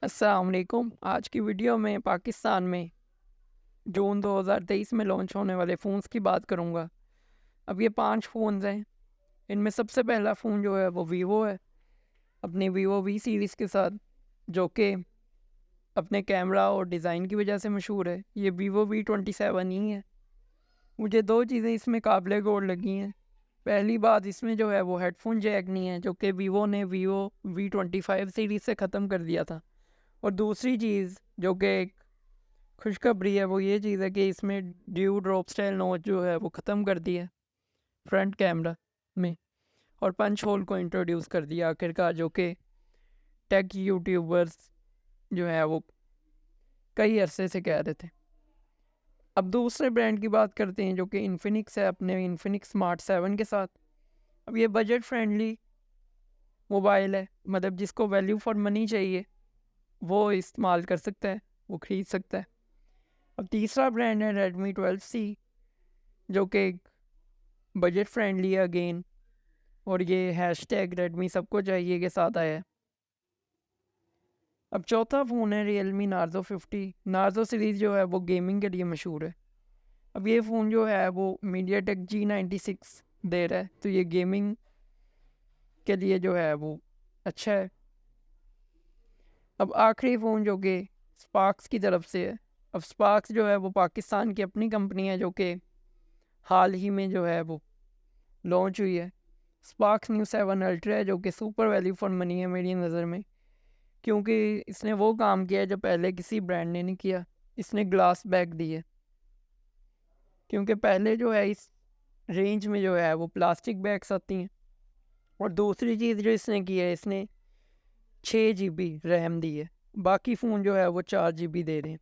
अस्सलाम वालेकुम। आज की वीडियो में पाकिस्तान में जून 2023 में लॉन्च होने वाले फ़ोन्स की बात करूंगा। अब ये 5 फ़ोन्स हैं। इनमें सबसे पहला फ़ोन जो है वो वीवो है, अपनी वीवो वी सीरीज़ के साथ, जो कि अपने कैमरा और डिज़ाइन की वजह से मशहूर है। ये वीवो V27 ही है। मुझे 2 चीज़ें इसमें काबिल गौर लगी हैं। पहली बात, इसमें जो है वो हेडफ़ोन जैक नहीं है, जो कि वीवो ने वीवो V25 सीरीज़ से ख़त्म कर दिया था। और दूसरी चीज़ जो कि खुशखबरी है वो ये चीज़ है कि इसमें ड्यू ड्रॉप स्टाइल नोच जो है वो ख़त्म कर दिया है फ्रंट कैमरा में, और पंच होल को इंट्रोड्यूस कर दिया आखिरकार, जो कि टेक यूट्यूबर्स जो है वो कई अरसे से कह रहे थे। अब दूसरे ब्रांड की बात करते हैं जो कि इन्फिनिक्स है, अपने इन्फिनिक्स स्मार्ट 7 के साथ। अब ये बजट फ्रेंडली मोबाइल है, मतलब जिसको वैल्यू फॉर मनी चाहिए वो इस्तेमाल कर सकता है, वो ख़रीद सकता है। अब तीसरा ब्रांड है रेडमी 12C, जो कि बजट फ्रेंडली है अगेन, और ये हैशटैग रेडमी सबको चाहिए के साथ आया है। अब चौथा फ़ोन है रियलमी नार्जो 50। नार्जो सीरीज़ जो है वो गेमिंग के लिए मशहूर है। अब ये फ़ोन जो है वो मीडिया टेक G96 दे रहा है, तो ये गेमिंग के लिए जो है वो अच्छा है। अब आखिरी फ़ोन जो कि स्पार्क्स की तरफ से है। अब स्पार्क्स जो है वो पाकिस्तान की अपनी कंपनी है, जो कि हाल ही में जो है वो लॉन्च हुई है। स्पार्क्स न्यू 7 अल्ट्रा है, जो कि सुपर वैल्यू फॉर मनी है मेरी नज़र में, क्योंकि इसने वो काम किया है जो पहले किसी ब्रांड ने नहीं किया। इसने ग्लास बैग दी है, क्योंकि पहले जो है इस रेंज में जो है वो प्लास्टिक बैग्स आती हैं। और दूसरी चीज़ जो इसने की है, इसने 6 GB रैम दी है, बाकी फ़ोन जो है वो 4 GB दे रहे हैं।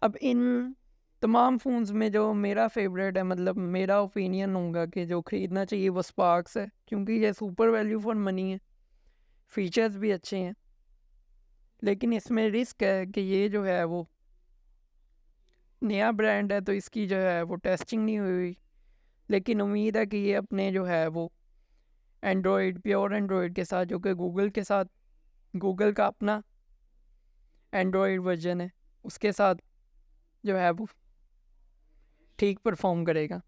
अब इन तमाम फ़ोन्स में जो मेरा फेवरेट है, मतलब मेरा ओपिनियन होगा कि जो ख़रीदना चाहिए वो स्पार्क्स है, क्योंकि ये सुपर वैल्यू फॉर मनी है, फीचर्स भी अच्छे हैं। लेकिन इसमें रिस्क है कि ये जो है वो नया ब्रांड है, तो इसकी जो है वो टेस्टिंग नहीं हुई। लेकिन उम्मीद है कि ये अपने जो है वो एंड्रॉयड, प्योर एंड्रॉयड के साथ, जो कि गूगल के साथ, गूगल का अपना एंड्रॉयड वर्जन है, उसके साथ जो है वो ठीक परफॉर्म करेगा।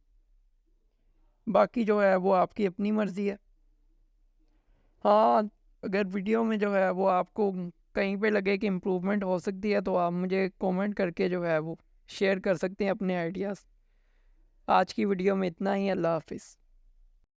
बाकी जो है वो आपकी अपनी मर्ज़ी है। हाँ, अगर वीडियो में जो है वो आपको कहीं पे लगे कि इम्प्रूवमेंट हो सकती है, तो आप मुझे कमेंट करके जो है वो शेयर कर सकते हैं अपने आइडियाज़। आज की वीडियो में इतना ही। अल्लाह हाफ़िज़।